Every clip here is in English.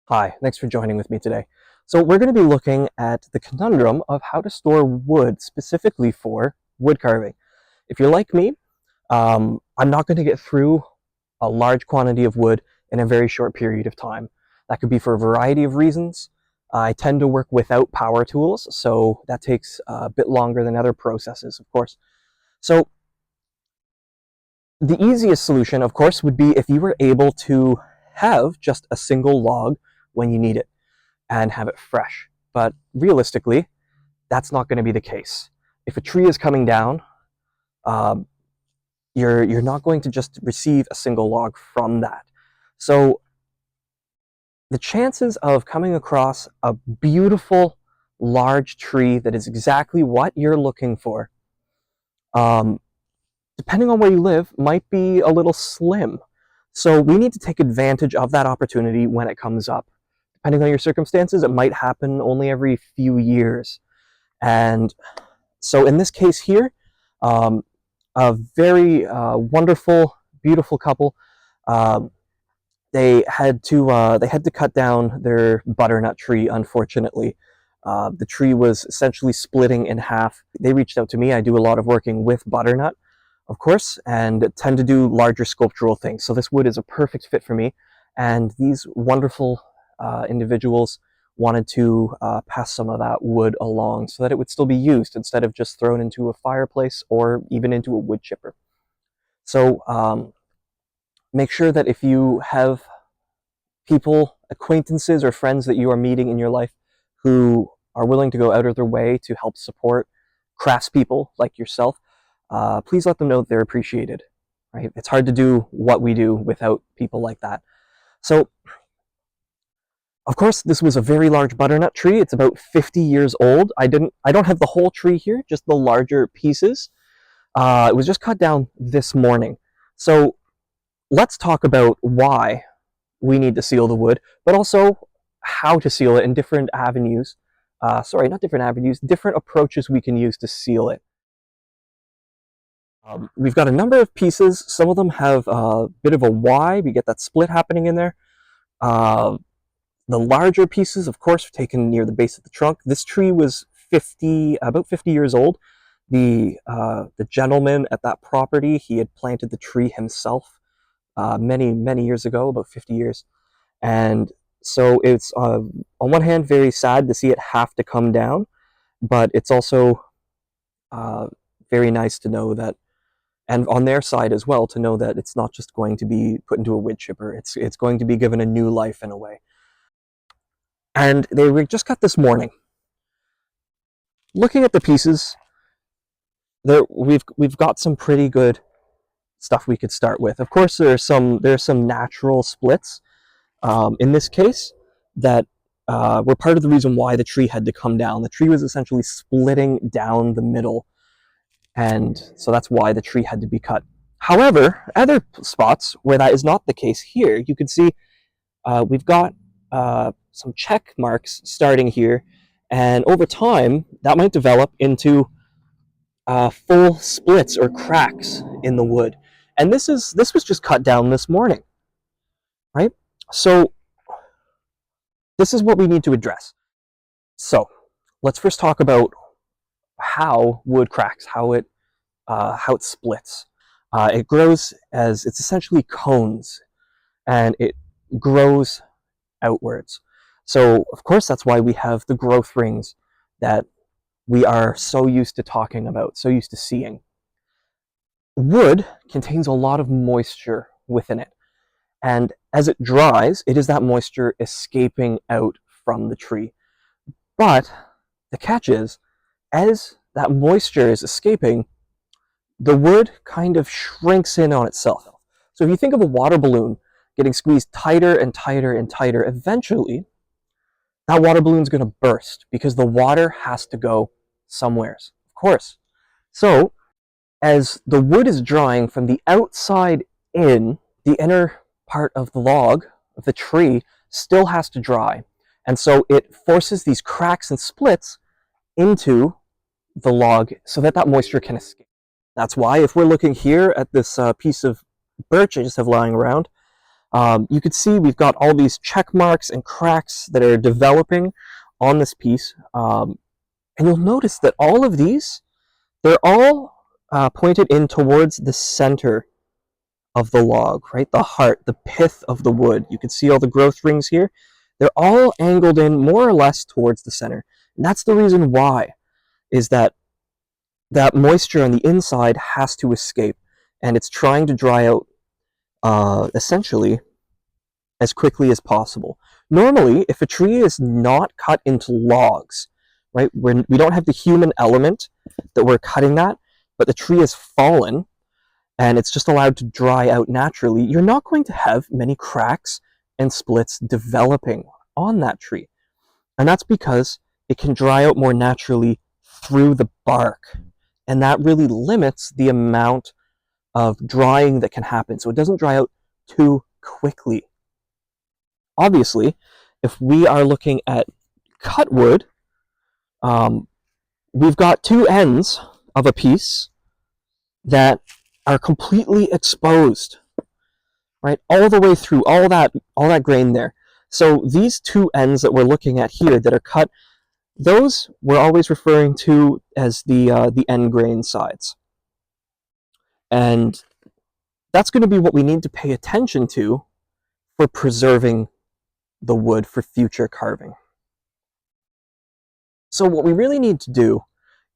Hi, thanks for joining with me today. So we're going to be looking at the conundrum of how to store wood specifically for wood carving. If you're like me, I'm not going to get through a large quantity of wood in a very short period of time. That could be for a variety of reasons. I tend to work without power tools, so that takes a bit longer than other processes, of course. So the easiest solution, of course, would be if you were able to have just a single log when you need it and have it fresh. But realistically, that's not going to be the case. If a tree is coming down, um, you're not going to just receive a single log from that. So the chances of coming across a beautiful large tree that is exactly what you're looking for, um, depending on where you live, might be a little slim. So we need to take advantage of that opportunity when it comes up. Depending on your circumstances, it might happen only every few years. And so in this case here, um, a very wonderful, beautiful couple, um, they had to cut down their butternut tree. Unfortunately, the tree was essentially splitting in half. They reached out to me. I do a lot of working with butternut, of course, and tend to do larger sculptural things. So this wood is a perfect fit for me. And these wonderful individuals wanted to pass some of that wood along so that it would still be used instead of just thrown into a fireplace or even into a wood chipper. So make sure that if you have people, acquaintances, or friends that you are meeting in your life who are willing to go out of their way to help support craftspeople like yourself, please let them know that they're appreciated. Right? It's hard to do what we do without people like that. So, of course, this was a very large butternut tree. It's about 50 years old. I don't have the whole tree here, just the larger pieces. It was just cut down this morning. So let's talk about why we need to seal the wood, but also how to seal it in different avenues. Sorry, not different avenues, different approaches we can use to seal it. We've got a number of pieces. Some of them have a bit of a Y. We get that split happening in there. Uh, the larger pieces, of course, are taken near the base of the trunk. This tree was about 50 years old. The gentleman at that property, he had planted the tree himself many years ago, about 50 years. And so it's on one hand very sad to see it have to come down, but it's also uh, very nice to know that, and on their side as well, to know that it's not just going to be put into a wood chipper. It's going to be given a new life in a way. And they were just cut this morning. Looking at the pieces, we've got some pretty good stuff we could start with. Of course, there's some natural splits in this case that were part of the reason why the tree had to come down. The tree was essentially splitting down the middle, and so that's why the tree had to be cut. However, other spots where that is not the case here, you can see we've got some check marks starting here, and over time that might develop into full splits or cracks in the wood. And this was just cut down this morning, right? So this is what we need to address. So let's first talk about how wood cracks, how it splits. It grows as it's essentially cones, and it grows outwards. So of course that's why we have the growth rings that we are so used to talking about, so used to seeing. Wood contains a lot of moisture within it, and as it dries, it is that moisture escaping out from the tree. But the catch is, as that moisture is escaping, the wood kind of shrinks in on itself. So if you think of a water balloon getting squeezed tighter and tighter and tighter, eventually that water balloon is going to burst because the water has to go somewheres, of course. So as the wood is drying from the outside in, the inner part of the log, of the tree, still has to dry. And so it forces these cracks and splits into the log so that that moisture can escape. That's why if we're looking here at this piece of birch I just have lying around, You can see we've got all these check marks and cracks that are developing on this piece. And you'll notice that all of these, they're all pointed in towards the center of the log, right? The heart, the pith of the wood. You can see all the growth rings here. They're all angled in more or less towards the center. And that's the reason why, is that that moisture on the inside has to escape, and it's trying to dry out essentially as quickly as possible. Normally, if a tree is not cut into logs, right, we don't have the human element that we're cutting that, but the tree has fallen and it's just allowed to dry out naturally, you're not going to have many cracks and splits developing on that tree. And that's because it can dry out more naturally through the bark. And that really limits the amount of drying that can happen. So it doesn't dry out too quickly. Obviously, if we are looking at cut wood, we've got two ends of a piece that are completely exposed, right, all the way through all that grain there. So these two ends that we're looking at here that are cut, those we're always referring to as the end grain sides, and that's going to be what we need to pay attention to for preserving the wood for future carving. So what we really need to do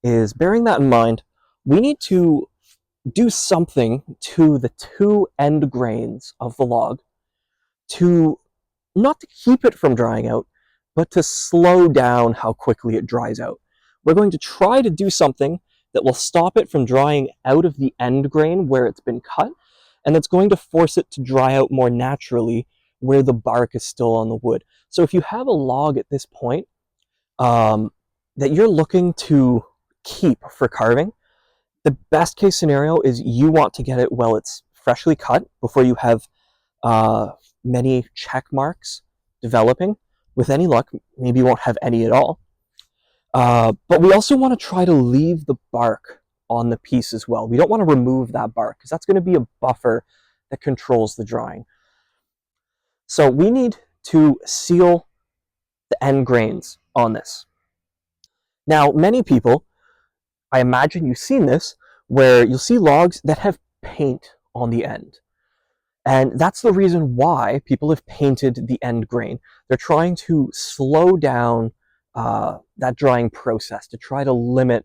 is, bearing that in mind, we need to do something to the two end grains of the log to, not to keep it from drying out, but to slow down how quickly it dries out. We're going to try to do something that will stop it from drying out of the end grain where it's been cut, and that's going to force it to dry out more naturally where the bark is still on the wood. So if you have a log at this point that you're looking to keep for carving, the best case scenario is you want to get it while it's freshly cut before you have many check marks developing. With any luck, maybe you won't have any at all. But we also want to try to leave the bark on the piece as well. We don't want to remove that bark because that's going to be a buffer that controls the drying. So we need to seal the end grains on this. Now, many people, I imagine you've seen this, where you'll see logs that have paint on the end. And that's the reason why people have painted the end grain. They're trying to slow down that drying process to try to limit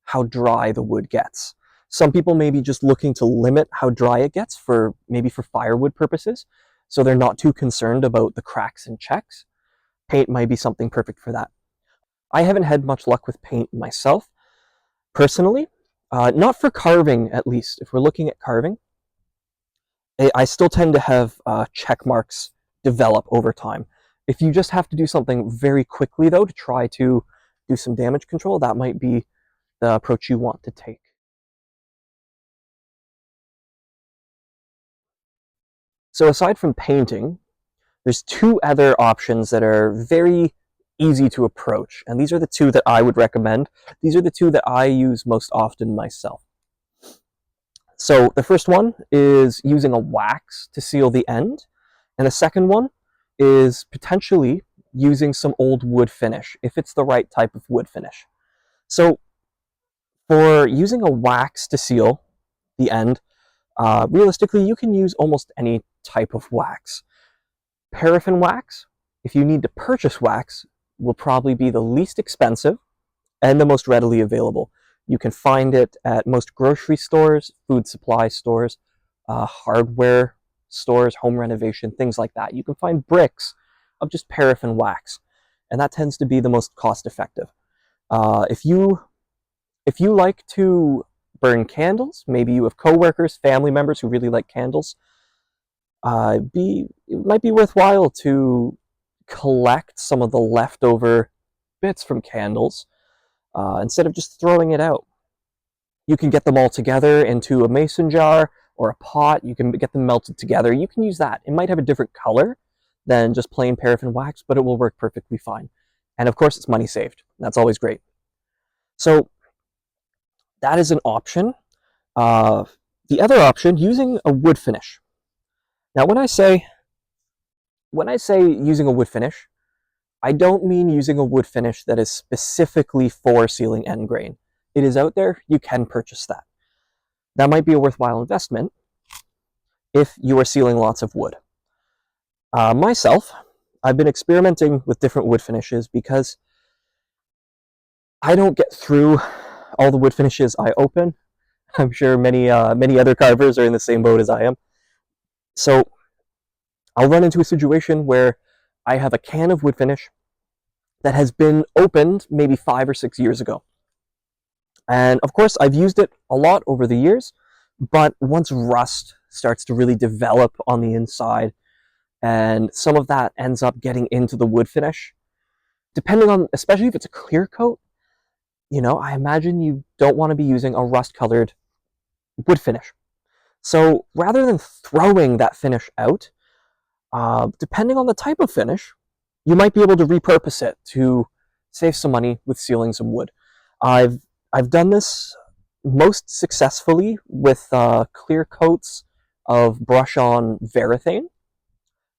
how dry the wood gets. Some people may be just looking to limit how dry it gets maybe for firewood purposes, so they're not too concerned about the cracks and checks. Paint might be something perfect for that. I haven't had much luck with paint myself, personally. Not for carving, at least. If we're looking at carving, I still tend to have check marks develop over time. If you just have to do something very quickly, though, to try to do some damage control, that might be the approach you want to take. So aside from painting, there's two other options that are very easy to approach, and these are the two that I would recommend. These are the two that I use most often myself. So the first one is using a wax to seal the end, and the second one is potentially using some old wood finish, if it's the right type of wood finish. So for using a wax to seal the end, realistically, you can use almost any type of wax. Paraffin wax, if you need to purchase wax, will probably be the least expensive and the most readily available. You can find it at most grocery stores, food supply stores, hardware stores, home renovation, things like that. You can find bricks of just paraffin wax, and that tends to be the most cost effective. If you like to burn candles, maybe you have coworkers, family members who really like candles, it might be worthwhile to collect some of the leftover bits from candles instead of just throwing it out. You can get them all together into a mason jar or a pot. You can get them melted together. You can use that. It might have a different color than just plain paraffin wax, but it will work perfectly fine. And of course, it's money saved. That's always great. So that is an option. The other option, using a wood finish. Now, when I say when I say using a wood finish, I don't mean using a wood finish that is specifically for sealing end grain. It is out there, you can purchase that. That might be a worthwhile investment if you are sealing lots of wood. Myself, I've been experimenting with different wood finishes because I don't get through all the wood finishes I open. I'm sure many other carvers are in the same boat as I am. So I'll run into a situation where I have a can of wood finish that has been opened maybe 5 or 6 years ago. And of course, I've used it a lot over the years, but once rust starts to really develop on the inside, and some of that ends up getting into the wood finish, depending on, especially if it's a clear coat, I imagine you don't want to be using a rust-colored wood finish. So rather than throwing that finish out, depending on the type of finish, you might be able to repurpose it to save some money with sealing some wood. I've done this most successfully with clear coats of brush-on varathane.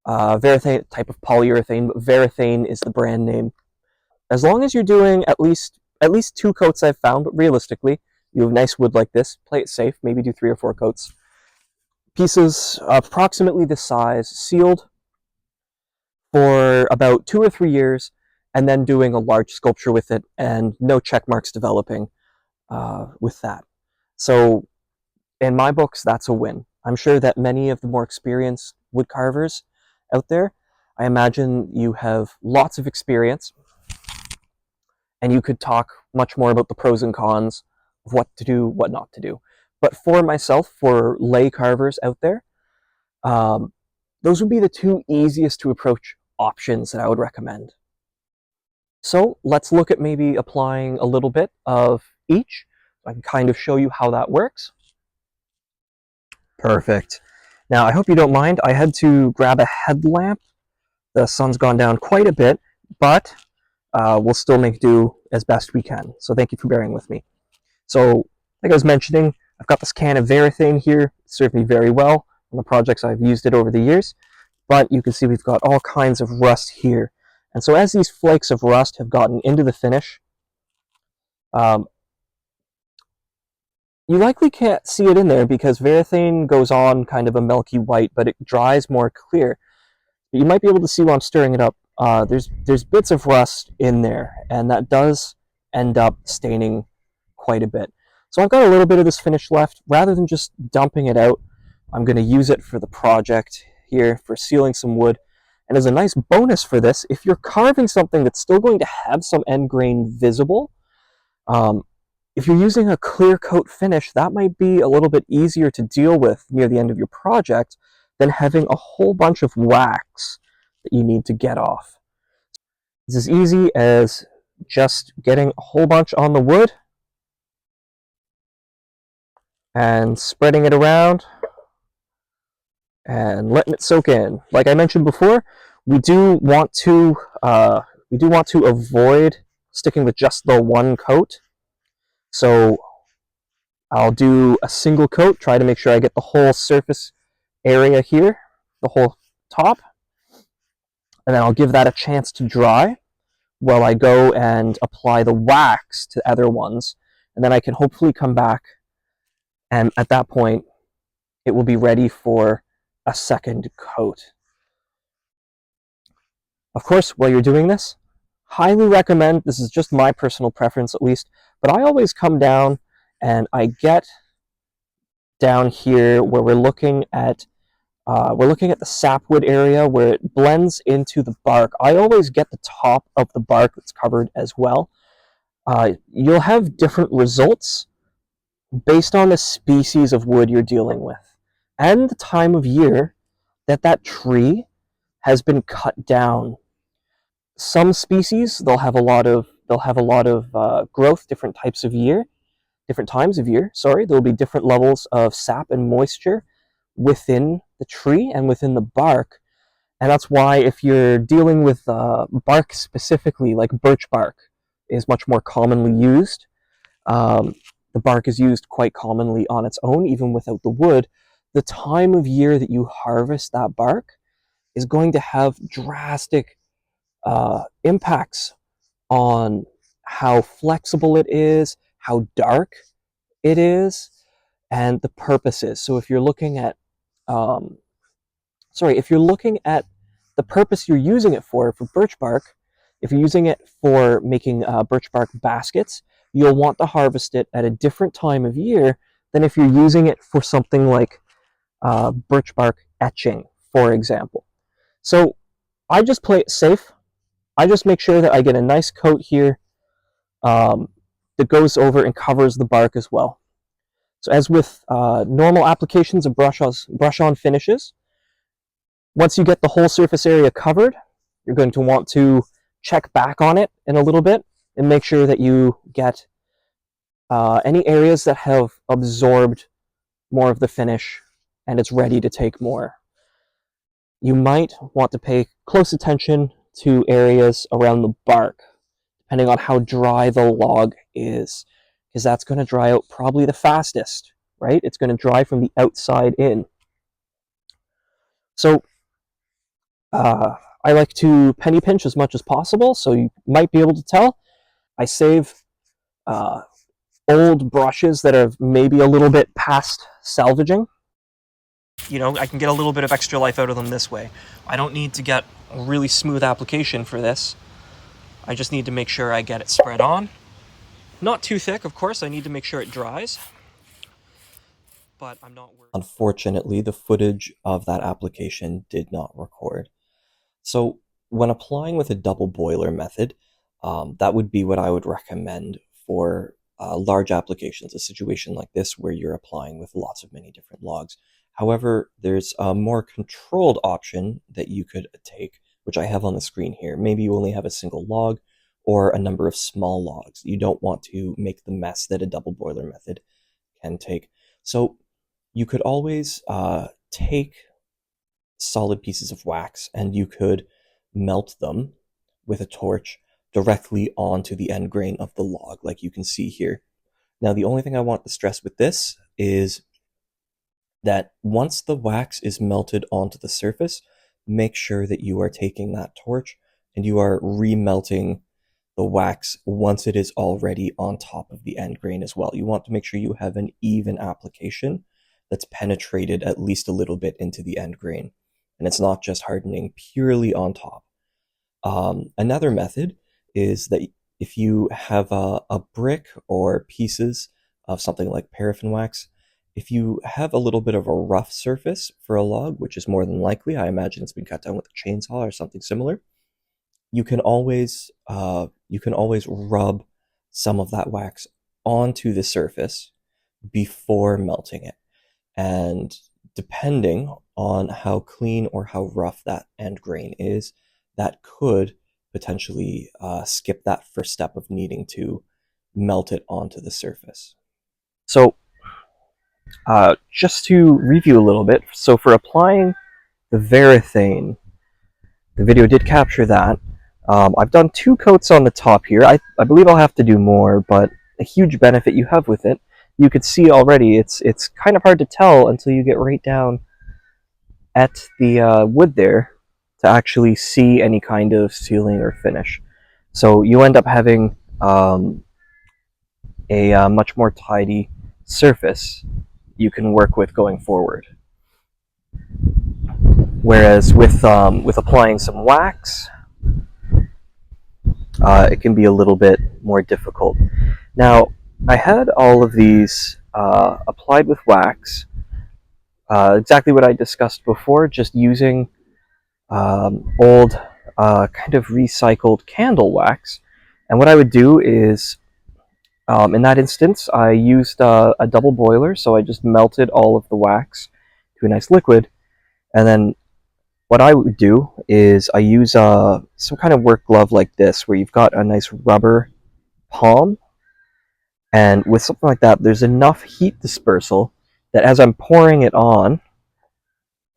Varathane, type of polyurethane, but varathane is the brand name. As long as you're doing at least 2 coats, I've found, but realistically, you have nice wood like this, play it safe, maybe do 3 or 4 coats. Pieces approximately this size, sealed for about 2 or 3 years, and then doing a large sculpture with it, and no check marks developing with that. So in my books, that's a win. I'm sure that many of the more experienced wood carvers out there, I imagine you have lots of experience, and you could talk much more about the pros and cons of what to do, what not to do. But for myself, for lay carvers out there, those would be the 2 easiest to approach options that I would recommend. So let's look at maybe applying a little bit of each. I can kind of show you how that works. Perfect. Now, I hope you don't mind. I had to grab a headlamp. The sun's gone down quite a bit, but we'll still make do as best we can. So thank you for bearing with me. So, like I was mentioning, I've got this can of varathane here. It served me very well on the projects I've used it over the years. But you can see we've got all kinds of rust here. And so as these flakes of rust have gotten into the finish, you likely can't see it in there because varathane goes on kind of a milky white, but it dries more clear. But you might be able to see while I'm stirring it up, there's bits of rust in there, and that does end up staining quite a bit. So I've got a little bit of this finish left. Rather than just dumping it out, I'm going to use it for the project here for sealing some wood. And as a nice bonus for this, if you're carving something that's still going to have some end grain visible, if you're using a clear coat finish, that might be a little bit easier to deal with near the end of your project than having a whole bunch of wax that you need to get off. It's as easy as just getting a whole bunch on the wood and spreading it around and letting it soak in. Like I mentioned before, we do want to avoid sticking with just the one coat. So I'll do a single coat, try to make sure I get the whole surface area here, the whole top, and then I'll give that a chance to dry while I go and apply the wax to other ones, and then I can hopefully come back, and at that point it will be ready for a second coat. Of course, while you're doing this, highly recommend, this is just my personal preference at least, but I always come down and I get down here where we're looking at the sapwood area where it blends into the bark. I always get the top of the bark that's covered as well. You'll have different results based on the species of wood you're dealing with and the time of year that tree has been cut down. Some species, they'll have a lot of growth, different times of year. There'll be different levels of sap and moisture within the tree and within the bark. And that's why if you're dealing with bark specifically, like birch bark is much more commonly used. The bark is used quite commonly on its own, even without the wood. The time of year that you harvest that bark is going to have drastic impacts on how flexible it is, how dark it is, and the purposes. So if you're looking at, if you're looking at the purpose you're using it for birch bark, if you're using it for making birch bark baskets, you'll want to harvest it at a different time of year than if you're using it for something like birch bark etching, for example. So I just play it safe. I just make sure that I get a nice coat here that goes over and covers the bark as well. So as with normal applications of brush-on finishes, once you get the whole surface area covered, you're going to want to check back on it in a little bit and make sure that you get any areas that have absorbed more of the finish and it's ready to take more. You might want to pay close attention to areas around the bark, depending on how dry the log is, because that's going to dry out probably the fastest, right? It's going to dry from the outside in. So I like to penny pinch as much as possible, so you might be able to tell. I save old brushes that are maybe a little bit past salvaging. You know, I can get a little bit of extra life out of them this way. I don't need to get a really smooth application for this. I just need to make sure I get it spread on. Not too thick, of course. I need to make sure it dries. But I'm not worried. Unfortunately, the footage of that application did not record. So when applying with a double boiler method, that would be what I would recommend for large applications, a situation like this where you're applying with lots of many different logs. However, there's a more controlled option that you could take, which I have on the screen here. Maybe you only have a single log or a number of small logs. You don't want to make the mess that a double boiler method can take. So you could always take solid pieces of wax and you could melt them with a torch directly onto the end grain of the log, like you can see here. Now, the only thing I want to stress with this is that once the wax is melted onto the surface, make sure that you are taking that torch and you are remelting the wax once it is already on top of the end grain as well. You want to make sure you have an even application that's penetrated at least a little bit into the end grain, and it's not just hardening purely on top. Another method is that if you have a brick or pieces of something like paraffin wax, if you have a little bit of a rough surface for a log, which is more than likely, I imagine it's been cut down with a chainsaw or something similar, you can always rub some of that wax onto the surface before melting it. And depending on how clean or how rough that end grain is, that could potentially skip that first step of needing to melt it onto the surface. So just to review a little bit, so for applying the varathane, the video did capture that. I've done 2 coats on the top here. I believe I'll have to do more, but a huge benefit you have with it, you could see already, it's kind of hard to tell until you get right down at the wood there to actually see any kind of sealing or finish. So you end up having a much more tidy surface you can work with going forward. Whereas with applying some wax, it can be a little bit more difficult. Now, I had all of these applied with wax, exactly what I discussed before, just using old kind of recycled candle wax. And what I would do is, in that instance, I used a double boiler, so I just melted all of the wax to a nice liquid, and then what I would do is I use some kind of work glove like this, where you've got a nice rubber palm, and with something like that, there's enough heat dispersal that as I'm pouring it on,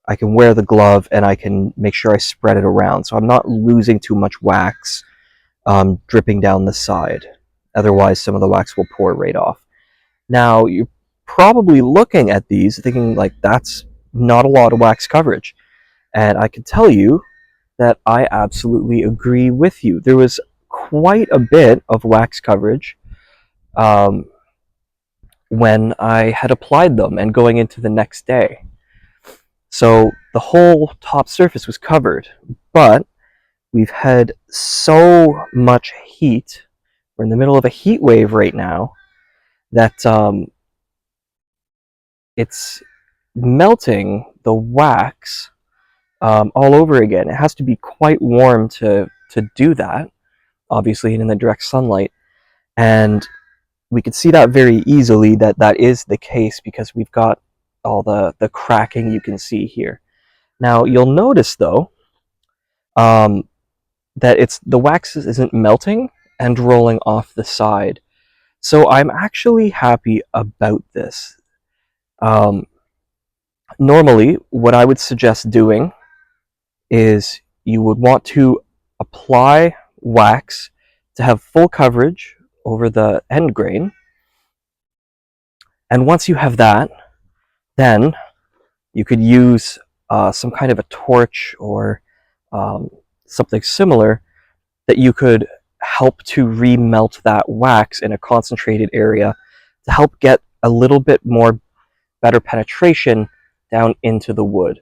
I can wear the glove and I can make sure I spread it around, so I'm not losing too much wax dripping down the side. Otherwise, some of the wax will pour right off. Now, you're probably looking at these thinking, like, that's not a lot of wax coverage. And I can tell you that I absolutely agree with you. There was quite a bit of wax coverage um, when I had applied them and going into the next day. So the whole top surface was covered, but we've had so much heat. We're in the middle of a heat wave right now that it's melting the wax all over again. It has to be quite warm to do that, obviously, and in the direct sunlight. And we could see that very easily that that is the case because we've got all the cracking you can see here. Now, you'll notice, though, um, that the wax isn't melting and rolling off the side. So I'm actually happy about this. Um, Normally, what I would suggest doing is you would want to apply wax to have full coverage over the end grain. And once you have that, then you could use some kind of a torch or um, something similar that you could help to remelt that wax in a concentrated area to help get a little bit more better penetration down into the wood.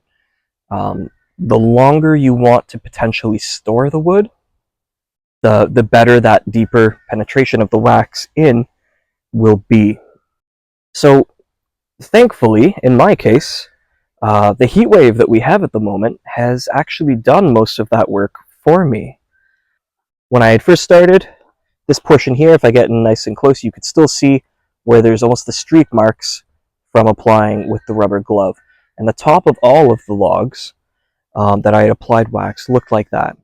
The longer you want to potentially store the wood, the better that deeper penetration of the wax in will be. So thankfully, in my case, the heat wave that we have at the moment has actually done most of that work for me. When I had first started, this portion here, if I get in nice and close, you could still see where there's almost the streak marks from applying with the rubber glove. And the top of all of the logs that I had applied wax looked like that.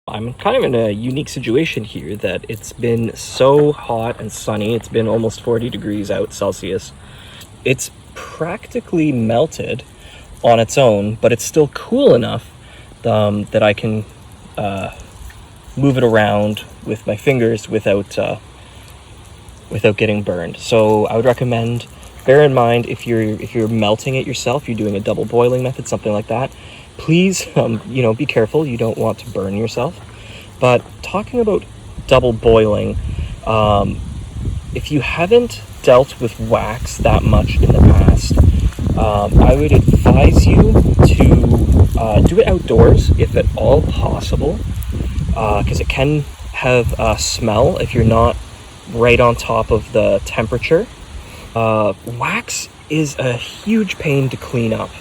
I'm kind of in a unique situation here that it's been so hot and sunny. It's been almost 40 degrees out Celsius. It's practically melted on its own, but it's still cool enough that I can move it around with my fingers without getting burned. So I would recommend, bear in mind, if you're melting it yourself, you're doing a double boiling method, something like that, please be careful. You don't want to burn yourself. But talking about double boiling, if you haven't dealt with wax that much in the past, I would advise you to do it outdoors if at all possible, because it can have a smell if you're not right on top of the temperature. Wax is a huge pain to clean up.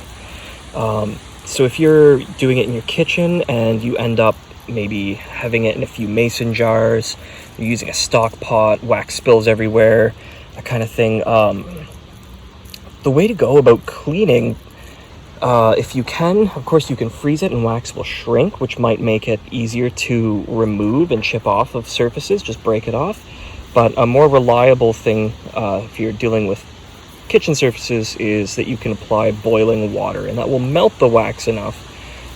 So if you're doing it in your kitchen and you end up maybe having it in a few mason jars, you're using a stock pot, wax spills everywhere, that kind of thing, the way to go about cleaning, if you can, of course you can freeze it and wax will shrink, which might make it easier to remove and chip off of surfaces, just break it off. But a more reliable thing, if you're dealing with kitchen surfaces, is that you can apply boiling water, and that will melt the wax enough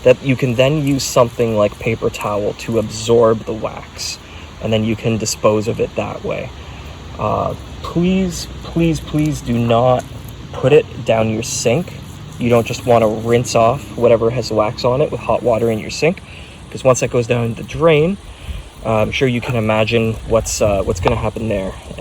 that you can then use something like paper towel to absorb the wax, and then you can dispose of it that way. Please, please, please do not put it down your sink. You don't just want to rinse off whatever has wax on it with hot water in your sink, because once that goes down the drain, I'm sure you can imagine what's going to happen there.